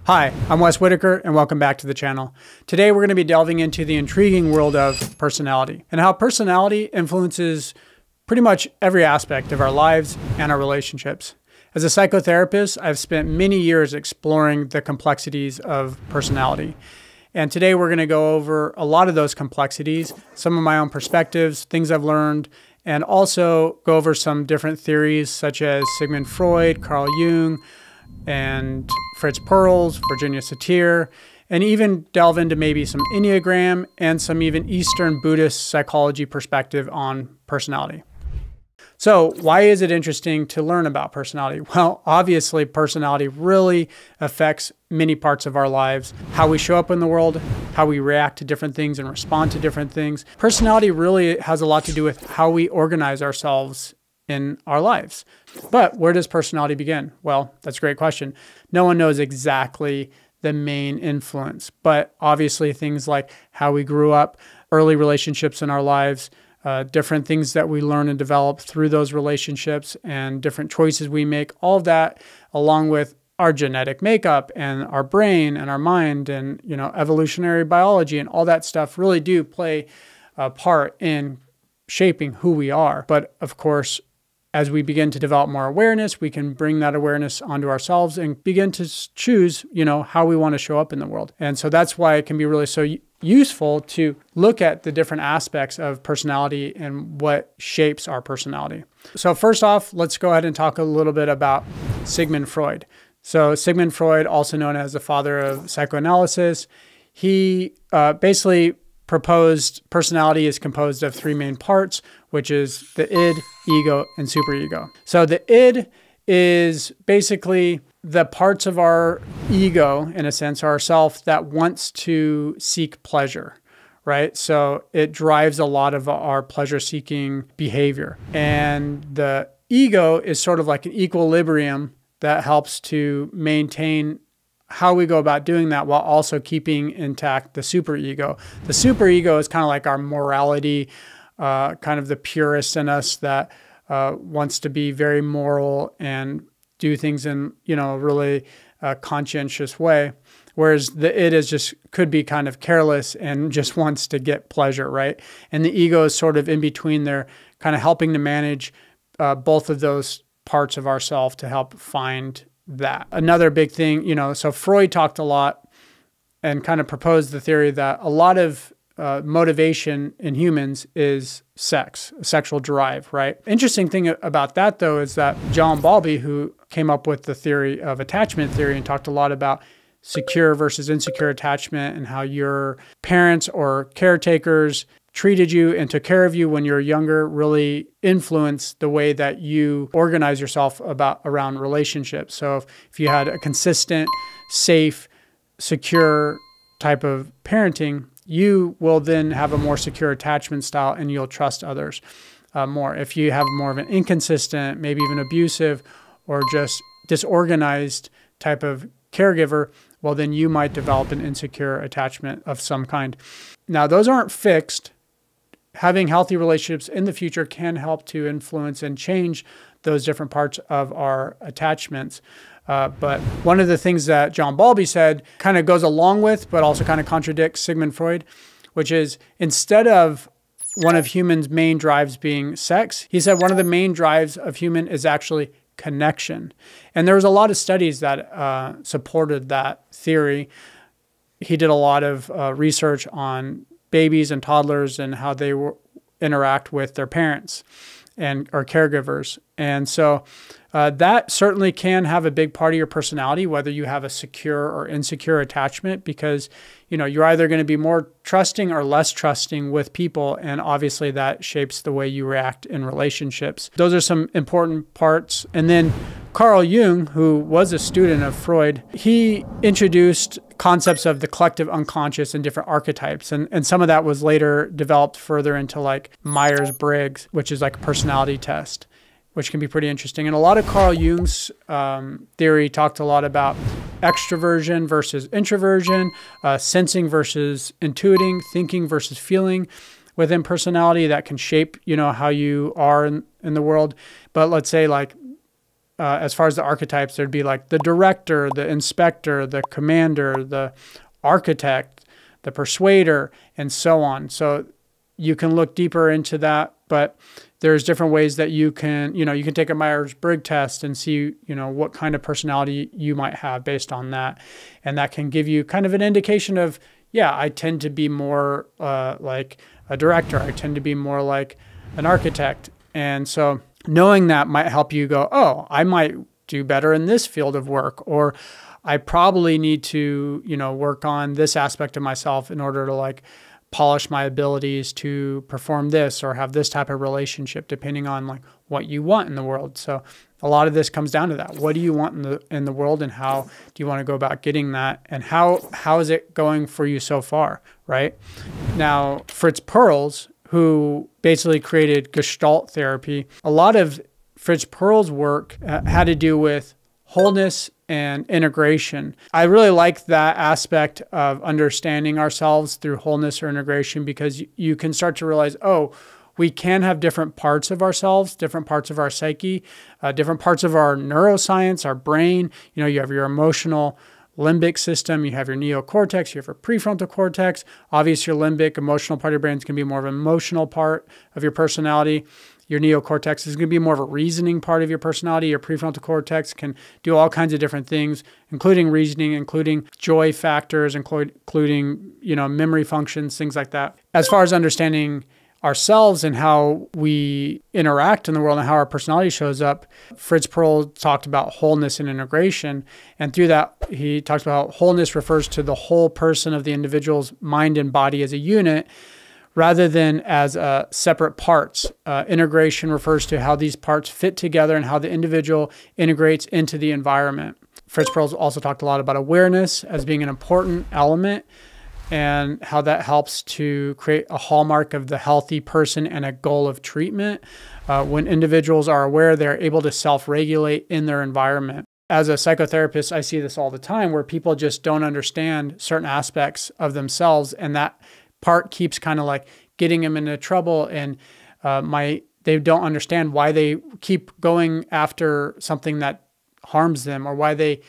Hi, I'm Whittaker, and welcome back to the channel. Today we're going to be delving into the intriguing world of personality and how personality influences pretty much every aspect of our lives and our relationships. As a psychotherapist, I've spent many years exploring the complexities of personality. And today we're going to go over a lot of those complexities, some of my own perspectives, things I've learned, and also go over some different theories such as Sigmund Freud, Carl Jung, and Fritz Perls, Virginia Satir, and even delve into maybe some Enneagram and some even Eastern Buddhist psychology perspective on personality. So why is it interesting to learn about personality? Well, obviously personality really affects many parts of our lives, how we show up in the world, how we react to different things and respond to different things. Personality really has a lot to do with how we organize ourselves in our lives. But where does personality begin? Well, that's a great question. No one knows exactly the main influence, but obviously things like how we grew up, early relationships in our lives, different things that we learn and develop through those relationships and different choices we make, all of that along with our genetic makeup and our brain and our mind and, evolutionary biology and all that stuff really do play a part in shaping who we are. But of course, as we begin to develop more awareness, we can bring that awareness onto ourselves and begin to choose, how we want to show up in the world. And so that's why it can be really so useful to look at the different aspects of personality and what shapes our personality. So first off, let's go ahead and talk a little bit about Sigmund Freud. So Sigmund Freud, also known as the father of psychoanalysis, he basically proposed personality is composed of three main parts, which is the id, ego, and superego. So the id is basically the parts of our ego, in a sense, our self that wants to seek pleasure, right? So it drives a lot of our pleasure-seeking behavior. And the ego is sort of like an equilibrium that helps to maintain how we go about doing that while also keeping intact the superego. The superego is kind of like our morality, kind of the purist in us that wants to be very moral and do things in, a really conscientious way. Whereas the id is just could be kind of careless and just wants to get pleasure, right? And the ego is sort of in between there, kind of helping to manage both of those parts of ourself to help find that. Another big thing, so Freud talked a lot and kind of proposed the theory that a lot of motivation in humans is sex, sexual drive, right? Interesting thing about that, though, is that John Bowlby, who came up with the theory of attachment theory and talked a lot about secure versus insecure attachment and how your parents or caretakers treated you and took care of you when you were younger really influenced the way that you organize yourself around relationships. So if you had a consistent, safe, secure type of parenting, you will then have a more secure attachment style and you'll trust others more. If you have more of an inconsistent, maybe even abusive or just disorganized type of caregiver, well, then you might develop an insecure attachment of some kind. Now, those aren't fixed. Having healthy relationships in the future can help to influence and change those different parts of our attachments. But one of the things that John Bowlby said kind of goes along with, but also kind of contradicts Sigmund Freud, which is instead of one of humans' main drives being sex, he said one of the main drives of human is actually connection. And there was a lot of studies that supported that theory. He did a lot of research on babies and toddlers and how they interact with their parents and or caregivers. And so that certainly can have a big part of your personality, whether you have a secure or insecure attachment, because you're either going to be more trusting or less trusting with people. And obviously that shapes the way you react in relationships. Those are some important parts. And then Carl Jung, who was a student of Freud, he introduced concepts of the collective unconscious and different archetypes. And some of that was later developed further into like Myers-Briggs, which is like a personality test, which can be pretty interesting. And a lot of Carl Jung's theory talked a lot about extroversion versus introversion, sensing versus intuiting, thinking versus feeling within personality that can shape, how you are in the world. But let's say like as far as the archetypes, there'd be like the director, the inspector, the commander, the architect, the persuader, and so on. So you can look deeper into that, but there's different ways that you can take a Myers-Briggs test and see, what kind of personality you might have based on that. And that can give you kind of an indication of, yeah, I tend to be more like a director. I tend to be more like an architect. And so knowing that might help you go, oh, I might do better in this field of work, or I probably need to, work on this aspect of myself in order to like polish my abilities to perform this or have this type of relationship, depending on like what you want in the world. So a lot of this comes down to that. What do you want in the world, and how do you want to go about getting that? And how is it going for you so far, right? Now, Fritz Perls, who basically created Gestalt therapy, a lot of Fritz Perls' work had to do with wholeness and integration. I really like that aspect of understanding ourselves through wholeness or integration, because you can start to realize, oh, we can have different parts of ourselves, different parts of our psyche, different parts of our neuroscience, our brain. You have your emotional limbic system, you have your neocortex, you have your prefrontal cortex. Obviously, your limbic emotional part of your brain is going to be more of an emotional part of your personality. Your neocortex is going to be more of a reasoning part of your personality. Your prefrontal cortex can do all kinds of different things, including reasoning, including joy factors, including memory functions, things like that. As far as understanding ourselves and how we interact in the world and how our personality shows up, Fritz Perls talked about wholeness and integration. And through that, he talks about how wholeness refers to the whole person of the individual's mind and body as a unit, rather than as separate parts. Integration refers to how these parts fit together and how the individual integrates into the environment. Fritz Perls also talked a lot about awareness as being an important element, and how that helps to create a hallmark of the healthy person and a goal of treatment. When individuals are aware, they're able to self-regulate in their environment. As a psychotherapist, I see this all the time, where people just don't understand certain aspects of themselves, and that part keeps kind of like getting them into trouble, and they don't understand why they keep going after something that harms them, or why they,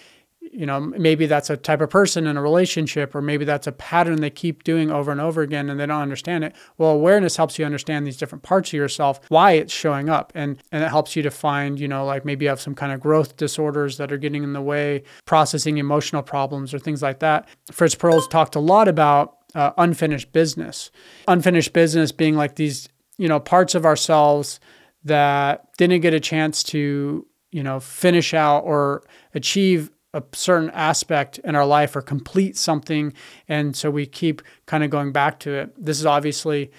maybe that's a type of person in a relationship, or maybe that's a pattern they keep doing over and over again, and they don't understand it. Well, awareness helps you understand these different parts of yourself, why it's showing up, and it helps you to find, like maybe you have some kind of growth disorders that are getting in the way, processing emotional problems or things like that. Fritz Perls talked a lot about unfinished business. Unfinished business being like these, parts of ourselves that didn't get a chance to, finish out or achieve a certain aspect in our life or complete something. And so we keep kind of going back to it. This is obviously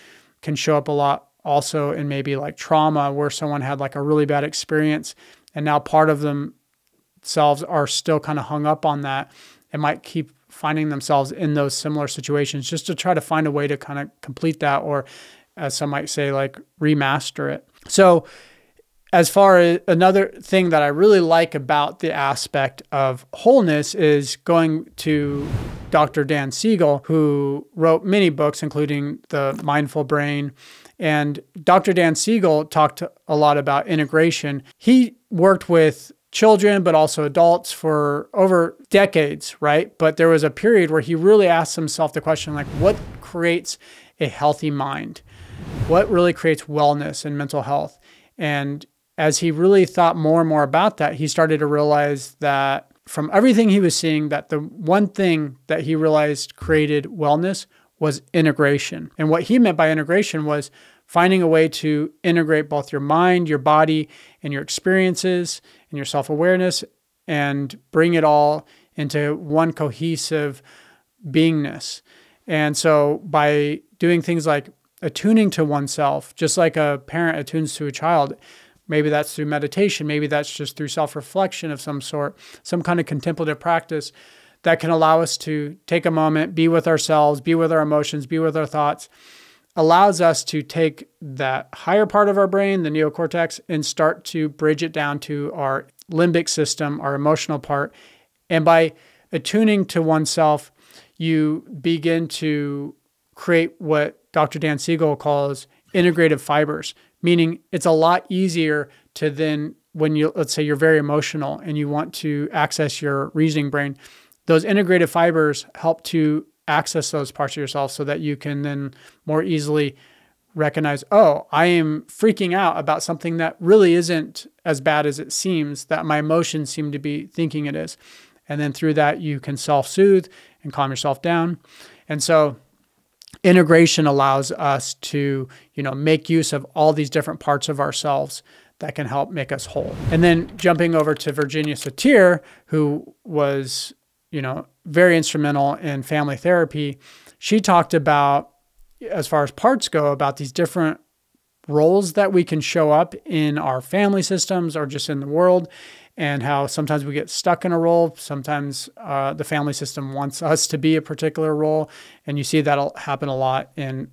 can show up a lot also in maybe like trauma, where someone had like a really bad experience, and now part of themselves are still kind of hung up on that and might keep finding themselves in those similar situations, just to try to find a way to kind of complete that, or as some might say, like remaster it. So as far as another thing that I really like about the aspect of wholeness is going to Dr. Dan Siegel, who wrote many books, including The Mindful Brain. And Dr. Dan Siegel talked a lot about integration. He worked with children, but also adults for over decades, right? But there was a period where he really asked himself the question, like, what creates a healthy mind? What really creates wellness and mental health? And as he really thought more and more about that, he started to realize that from everything he was seeing, that the one thing that he realized created wellness was integration. And what he meant by integration was finding a way to integrate both your mind, your body, and your experiences and your self-awareness, and bring it all into one cohesive beingness. And so by doing things like attuning to oneself, just like a parent attunes to a child, maybe that's through meditation, maybe that's just through self-reflection of some sort, some kind of contemplative practice that can allow us to take a moment, be with ourselves, be with our emotions, be with our thoughts, allows us to take that higher part of our brain, the neocortex, and start to bridge it down to our limbic system, our emotional part. And by attuning to oneself, you begin to create what Dr. Dan Siegel calls integrative fibers, meaning it's a lot easier to then when you, let's say you're very emotional and you want to access your reasoning brain, those integrative fibers help to access those parts of yourself so that you can then more easily recognize, oh, I am freaking out about something that really isn't as bad as it seems, that my emotions seem to be thinking it is. And then through that, you can self-soothe and calm yourself down. And so integration allows us to, make use of all these different parts of ourselves that can help make us whole. And then jumping over to Virginia Satir, who was, very instrumental in family therapy, she talked about, as far as parts go, about these different roles that we can show up in our family systems or just in the world, and how sometimes we get stuck in a role. Sometimes the family system wants us to be a particular role, and you see that'll happen a lot in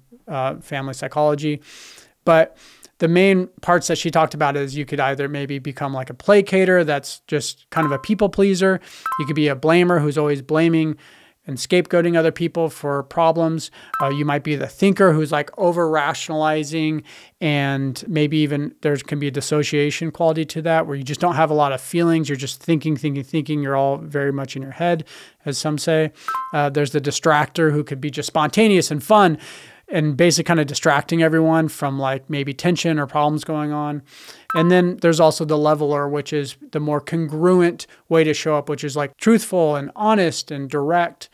family psychology. But the main parts that she talked about is you could either maybe become like a placater, that's just kind of a people pleaser. You could be a blamer who's always blaming and scapegoating other people for problems. You might be the thinker who's like over-rationalizing, and maybe even there can be a dissociation quality to that where you just don't have a lot of feelings. You're just thinking. You're all very much in your head, as some say. There's the distractor who could be just spontaneous and fun and basically kind of distracting everyone from like maybe tension or problems going on. And then there's also the leveler, which is the more congruent way to show up, which is like truthful and honest and direct.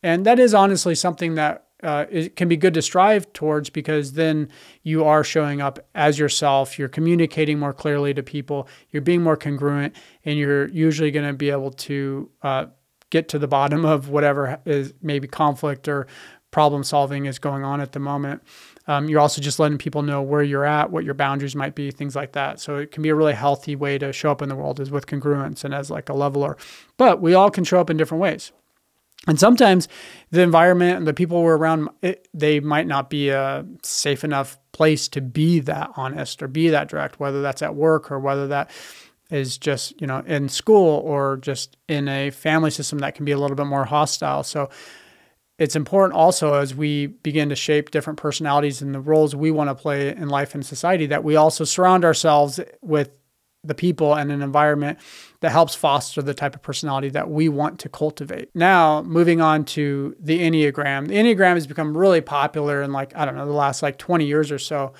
And that is honestly something that it can be good to strive towards, because then you are showing up as yourself, you're communicating more clearly to people, you're being more congruent, and you're usually going to be able to get to the bottom of whatever is maybe conflict or problem solving is going on at the moment. You're also just letting people know where you're at, what your boundaries might be, things like that. So it can be a really healthy way to show up in the world, is with congruence and as like a leveler. But we all can show up in different ways. And sometimes the environment and the people we're around, they might not be a safe enough place to be that honest or be that direct, whether that's at work or whether that is just, in school or just in a family system that can be a little bit more hostile. So it's important also, as we begin to shape different personalities and the roles we want to play in life and society, that we also surround ourselves with the people and an environment that helps foster the type of personality that we want to cultivate. Now, moving on to the Enneagram. The Enneagram has become really popular in the last 20 years or so.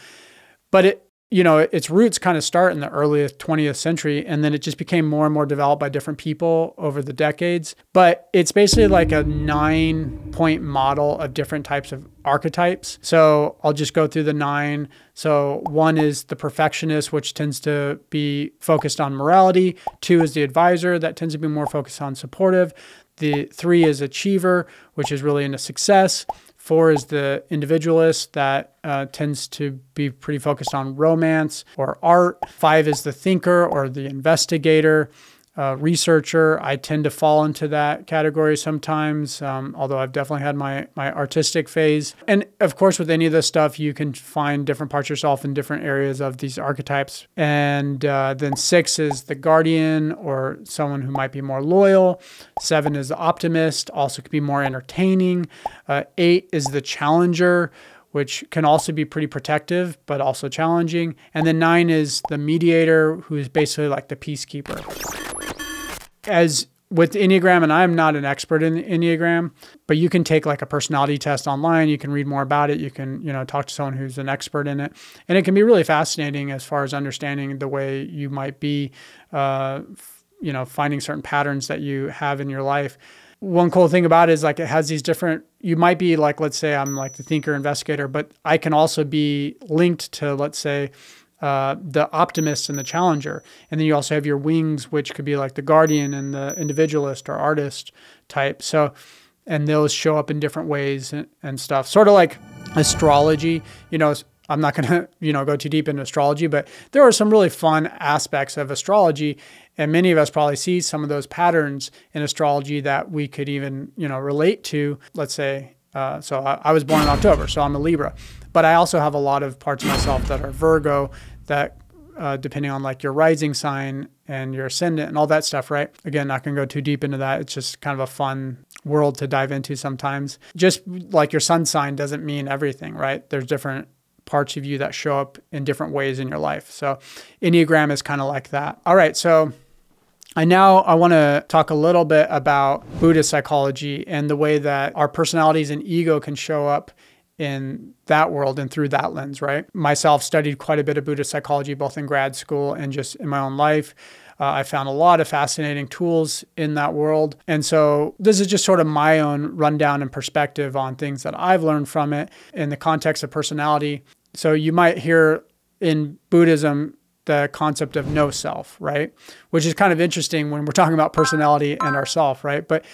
But its roots kind of start in the early 20th century, and then it just became more and more developed by different people over the decades. But it's basically like a 9-point model of different types of archetypes. So I'll just go through the 9. So 1 is the perfectionist, which tends to be focused on morality. 2 is the advisor, that tends to be more focused on supportive. The 3 is achiever, which is really into success. 4 is the individualist, that tends to be pretty focused on romance or art. 5 is the thinker or the investigator, researcher. I tend to fall into that category sometimes, although I've definitely had my artistic phase. And of course, with any of this stuff, you can find different parts of yourself in different areas of these archetypes. And then 6 is the guardian, or someone who might be more loyal. 7 is the optimist, also could be more entertaining. 8 is the challenger, which can also be pretty protective, but also challenging. And then 9 is the mediator, who is basically like the peacekeeper. As with the Enneagram, and I'm not an expert in the Enneagram, but you can take like a personality test online. You can read more about it. You can, talk to someone who's an expert in it. And it can be really fascinating as far as understanding the way you might be, finding certain patterns that you have in your life. One cool thing about it is it has these different, you might be let's say I'm the thinker investigator, but I can also be linked to, let's say, the optimist and the challenger. And then you also have your wings, which could be like the guardian and the individualist or artist type. So, and those show up in different ways and stuff. Sort of like astrology, I'm not going to, go too deep into astrology, but there are some really fun aspects of astrology. And many of us probably see some of those patterns in astrology that we could even, relate to. Let's say, so I was born in October, so I'm a Libra. But I also have a lot of parts of myself that are Virgo, that depending on your rising sign and your ascendant and all that stuff, right? Again, not going to go too deep into that. It's just kind of a fun world to dive into sometimes. Just like your sun sign doesn't mean everything, right? There's different parts of you that show up in different ways in your life. So Enneagram is kind of like that. All right, so I want to talk a little bit about Buddhist psychology and the way that our personalities and ego can show up in that world and through that lens, right? Myself studied quite a bit of Buddhist psychology, both in grad school and just in my own life. I found a lot of fascinating tools in that world. And so this is just sort of my own rundown and perspective on things that I've learned from it in the context of personality. So you might hear in Buddhism the concept of no self, right? Which is kind of interesting when we're talking about personality and ourself, right? But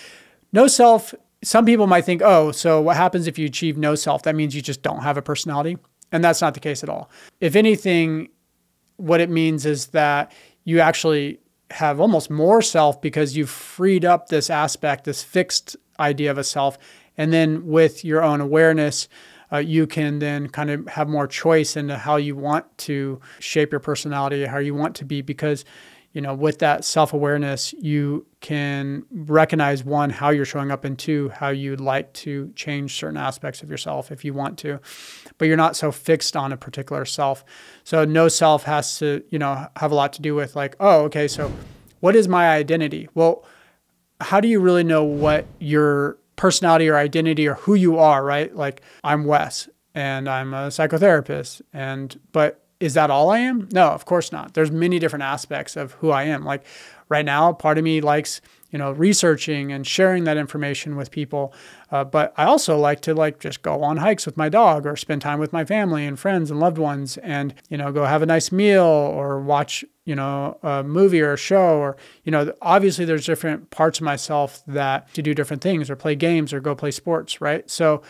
no self, some people might think, oh, so what happens if you achieve no self? That means you just don't have a personality. And that's not the case at all. If anything, what it means is that you actually have almost more self because you've freed up this aspect, this fixed idea of a self. And then with your own awareness, you can then kind of have more choice into how you want to shape your personality, how you want to be, because, you know, with that self-awareness, you can recognize, one, how you're showing up, and two, how you'd like to change certain aspects of yourself if you want to, but you're not so fixed on a particular self. So no self has to, you know, have a lot to do with like, oh, okay, so what is my identity? Well, how do you really know what your personality or identity or who you are, right? Like, I'm Wes and I'm a psychotherapist, but is that all I am? No, of course not. There's many different aspects of who I am. Like right now, part of me likes, you know, researching and sharing that information with people. But I also like to just go on hikes with my dog or spend time with my family and friends and loved ones and, you know, go have a nice meal or watch, you know, a movie or a show, or, you know, obviously there's different parts of myself that to do different things or play games or go play sports, right? So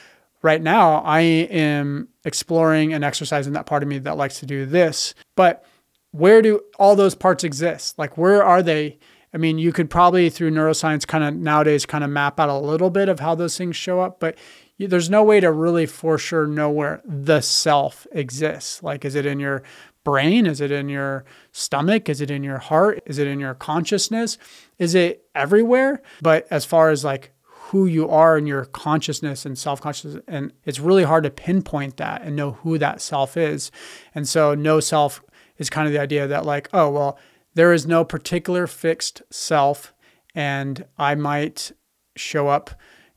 right now I am exploring and exercising that part of me that likes to do this. But where do all those parts exist? Like, where are they? I mean, you could probably through neuroscience nowadays map out a little bit of how those things show up, but there's no way to really for sure know where the self exists. Like, is it in your brain? Is it in your stomach? Is it in your heart? Is it in your consciousness? Is it everywhere? But as far as like who you are in your consciousness and self-consciousness, and it's really hard to pinpoint that and know who that self is. And so no self is kind of the idea that like, oh, well, there is no particular fixed self, and I might show up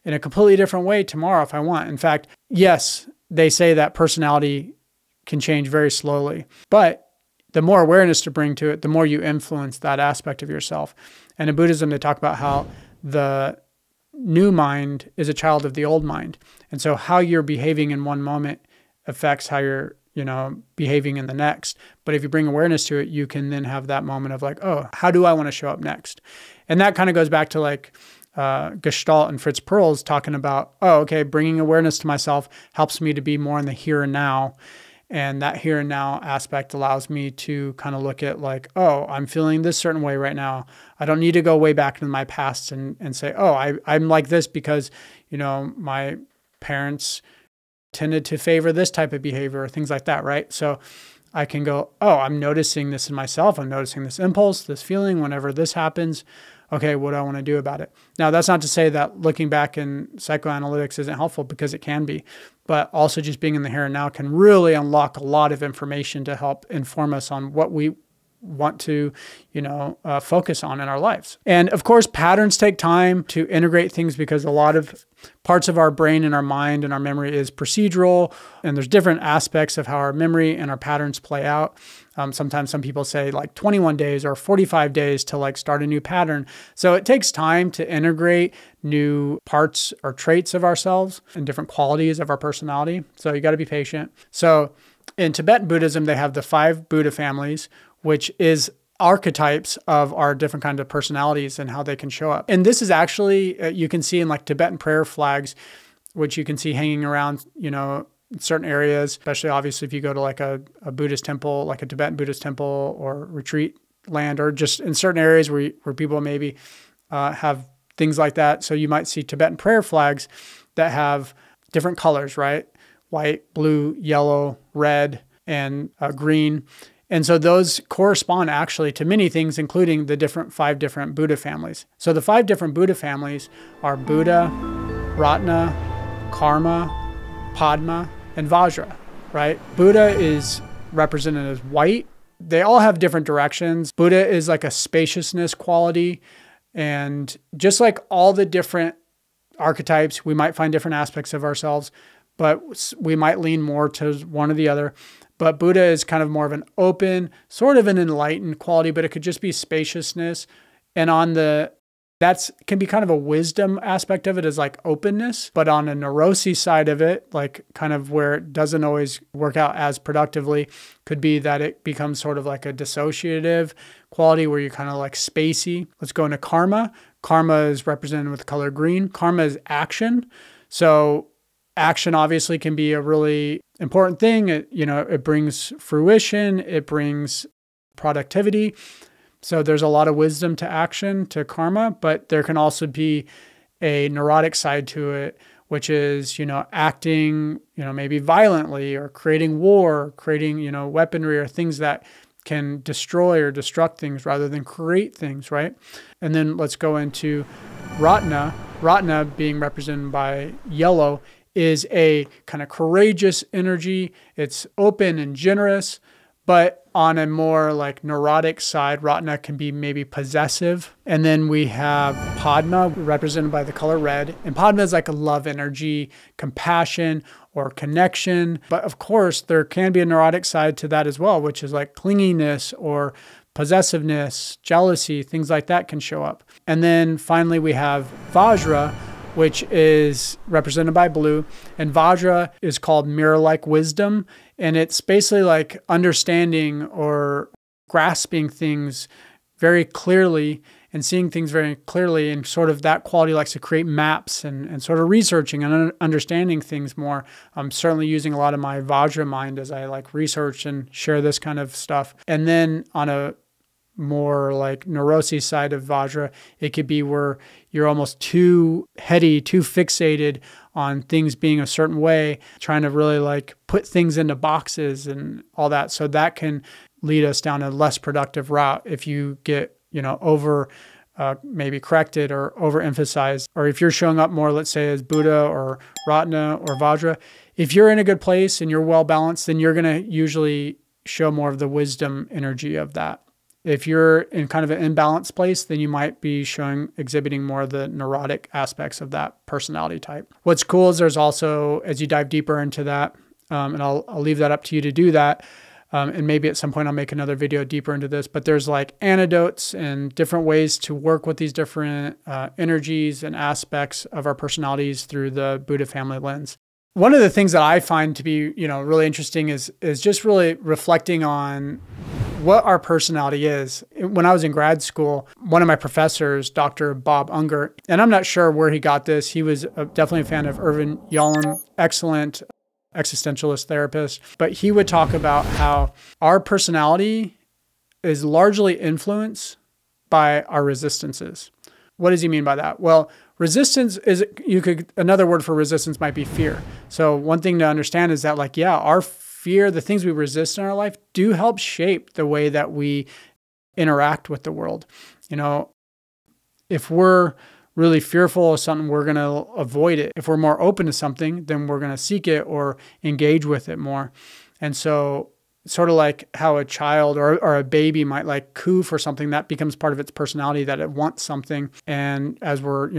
in a completely different way tomorrow if I want. In fact, yes, they say that personality can change very slowly, but the more awareness to bring to it, the more you influence that aspect of yourself. And in Buddhism, they talk about how the new mind is a child of the old mind. And so how you're behaving in one moment affects how you're, you know, behaving in the next. But if you bring awareness to it, you can then have that moment of like, oh, how do I want to show up next? And that kind of goes back to like Gestalt and Fritz Perls talking about, oh, okay, bringing awareness to myself helps me to be more in the here and now. And that here and now aspect allows me to kind of look at like, oh, I'm feeling this certain way right now. I don't need to go way back into my past and say, oh, I'm like this because, you know, my parents tended to favor this type of behavior or things like that, right? So I can go, oh, I'm noticing this in myself. I'm noticing this impulse, this feeling whenever this happens. Okay, what do I want to do about it? Now, that's not to say that looking back in psychoanalytics isn't helpful, because it can be, but also just being in the here and now can really unlock a lot of information to help inform us on what we want to, you know, focus on in our lives. And of course, patterns take time to integrate things because a lot of parts of our brain and our mind and our memory is procedural, and there's different aspects of how our memory and our patterns play out. Sometimes some people say like 21 days or 45 days to like start a new pattern. So it takes time to integrate new parts or traits of ourselves and different qualities of our personality. So you got to be patient. So in Tibetan Buddhism, they have the 5 Buddha families, which is archetypes of our different kinds of personalities and how they can show up. And this is actually, you can see in like Tibetan prayer flags, which you can see hanging around, you know, in certain areas, especially obviously if you go to like a Buddhist temple, like a Tibetan Buddhist temple or retreat land, or just in certain areas where people maybe have things like that. So you might see Tibetan prayer flags that have different colors, right? White, blue, yellow, red, and green. And so those correspond actually to many things, including the 5 different Buddha families. So the 5 different Buddha families are Buddha, Ratna, Karma, Padma, and Vajra. right? Buddha is represented as white. They all have different directions. Buddha is like a spaciousness quality. And just like all the different archetypes, we might find different aspects of ourselves, but we might lean more to one or the other. But Buddha is kind of more of an open, sort of an enlightened quality, but it could just be spaciousness. And that's can be kind of a wisdom aspect of it, is like openness. But on a neuroses side of it, like kind of where it doesn't always work out as productively, could be that it becomes sort of like a dissociative quality where you're kind of like spacey. Let's go into karma. Karma is represented with the color green. Karma is action. So action obviously can be a really important thing. It brings fruition. It brings productivity. So there's a lot of wisdom to action, to karma, but there can also be a neurotic side to it, which is, acting, maybe violently, or creating war, creating, weaponry, or things that can destroy or destruct things rather than create things, right? And then let's go into Ratna. Ratna, being represented by yellow, is a kind of courageous energy. It's open and generous, but on a more like neurotic side, Ratna can be maybe possessive. And then we have Padma, represented by the color red. And Padma is like a love energy, compassion, or connection. But of course, there can be a neurotic side to that as well, which is like clinginess or possessiveness, jealousy, things like that can show up. And then finally, we have Vajra, which is represented by blue. And Vajra is called mirror-like wisdom. And it's basically like understanding or grasping things very clearly and seeing things very clearly. And sort of that quality likes to create maps and sort of researching and understanding things more. I'm certainly using a lot of my Vajra mind as I like research and share this kind of stuff. And then on a more like neuroses side of Vajra, it could be where you're almost too heady, too fixated on things being a certain way, trying to really like put things into boxes and all that. So that can lead us down a less productive route if you get, over maybe corrected or overemphasized. Or if you're showing up more, let's say as Buddha or Ratna or Vajra, if you're in a good place and you're well balanced, then you're going to usually show more of the wisdom energy of that. If you're in kind of an imbalanced place, then you might be exhibiting more of the neurotic aspects of that personality type. What's cool is there's also, as you dive deeper into that, and I'll leave that up to you to do that, and maybe at some point I'll make another video deeper into this, but there's like antidotes and different ways to work with these different energies and aspects of our personalities through the Buddha family lens. One of the things that I find to be, really interesting is just really reflecting on what our personality is. When I was in grad school, one of my professors, Dr. Bob Unger, and I'm not sure where he got this. He was definitely a fan of Irvin Yalom, excellent existentialist therapist. But he would talk about how our personality is largely influenced by our resistances. What does he mean by that? Well, resistance is, another word for resistance might be fear. So one thing to understand is that our fear, the things we resist in our life do help shape the way that we interact with the world. If we're really fearful of something, we're going to avoid it. If we're more open to something, then we're going to seek it or engage with it more. And so sort of like how a child or a baby might like coo for something, that becomes part of its personality, that it wants something. And as we're,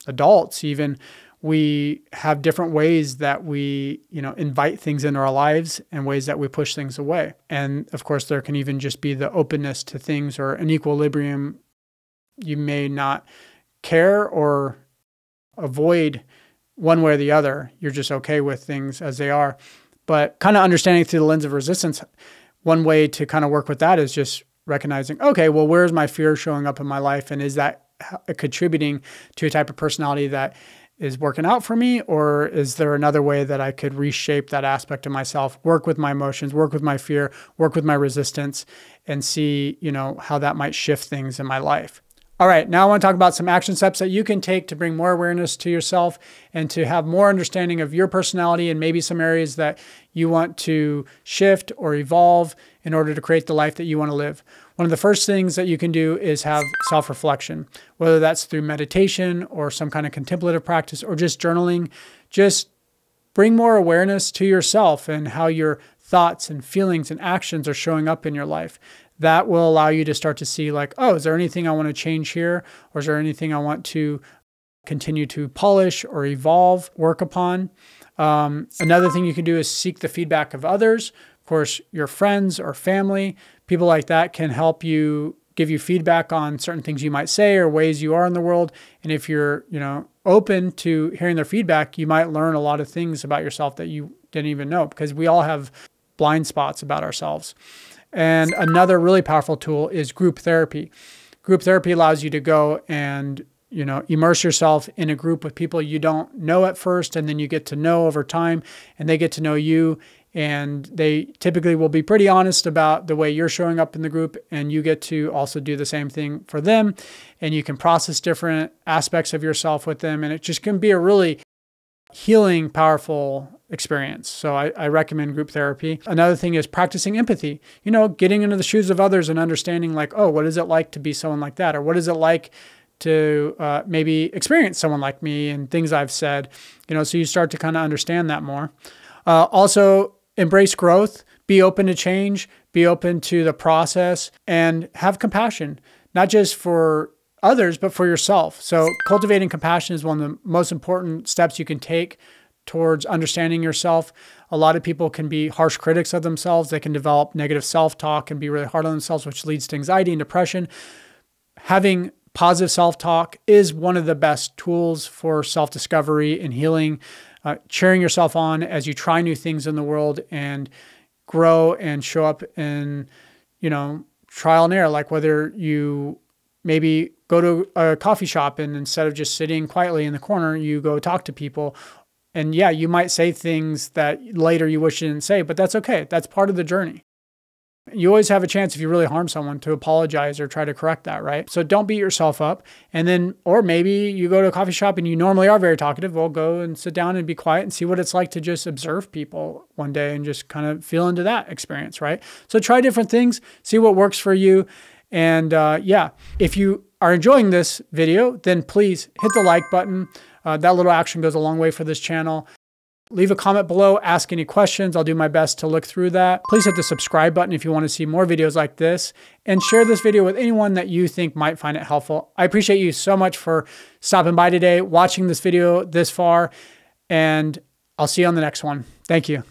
adults even, we have different ways that we, invite things into our lives and ways that we push things away. And of course, there can even just be the openness to things or an equilibrium. You may not care or avoid one way or the other. You're just okay with things as they are. But kind of understanding through the lens of resistance, one way to kind of work with that is just recognizing, okay, well, where's my fear showing up in my life? And is that contributing to a type of personality that is working out for me? Or is there another way that I could reshape that aspect of myself, work with my emotions, work with my fear, work with my resistance, and see, how that might shift things in my life? All right, now I want to talk about some action steps that you can take to bring more awareness to yourself and to have more understanding of your personality and maybe some areas that you want to shift or evolve in order to create the life that you want to live. One of the first things that you can do is have self-reflection, whether that's through meditation or some kind of contemplative practice or just journaling. Just bring more awareness to yourself and how your thoughts and feelings and actions are showing up in your life. That will allow you to start to see like, oh, is there anything I want to change here? Or is there anything I want to continue to polish or evolve, work upon? Another thing you can do is seek the feedback of others. Of course, your friends or family, people like that can help you, give you feedback on certain things you might say or ways you are in the world. And if you're, open to hearing their feedback, you might learn a lot of things about yourself that you didn't even know, because we all have blind spots about ourselves. And another really powerful tool is group therapy. Group therapy allows you to go and immerse yourself in a group with people you don't know at first, and then you get to know over time, and they get to know you, and they typically will be pretty honest about the way you're showing up in the group, and you get to also do the same thing for them, and you can process different aspects of yourself with them, and it just can be a really healing, powerful experience. So I recommend group therapy. Another thing is practicing empathy, getting into the shoes of others and understanding like, oh, what is it like to be someone like that? Or what is it like to maybe experience someone like me and things I've said, so you start to kind of understand that more. Also, embrace growth, be open to change, be open to the process, and have compassion, not just for others, but for yourself. So cultivating compassion is one of the most important steps you can take towards understanding yourself. A lot of people can be harsh critics of themselves. They can develop negative self-talk and be really hard on themselves, which leads to anxiety and depression. Having positive self-talk is one of the best tools for self-discovery and healing. Cheering yourself on as you try new things in the world and grow and show up in, trial and error. Like whether you maybe go to a coffee shop and instead of just sitting quietly in the corner, you go talk to people. And yeah, you might say things that later you wish you didn't say, but that's okay. That's part of the journey. You always have a chance if you really harm someone to apologize or try to correct that, right? So don't beat yourself up. And then, or maybe you go to a coffee shop and you normally are very talkative. Well, go and sit down and be quiet and see what it's like to just observe people one day and just kind of feel into that experience, right? So try different things, see what works for you. And if you are enjoying this video, then please hit the like button. That little action goes a long way for this channel. Leave a comment below, ask any questions. I'll do my best to look through that. Please hit the subscribe button if you want to see more videos like this, and share this video with anyone that you think might find it helpful. I appreciate you so much for stopping by today, watching this video this far, and I'll see you on the next one. Thank you.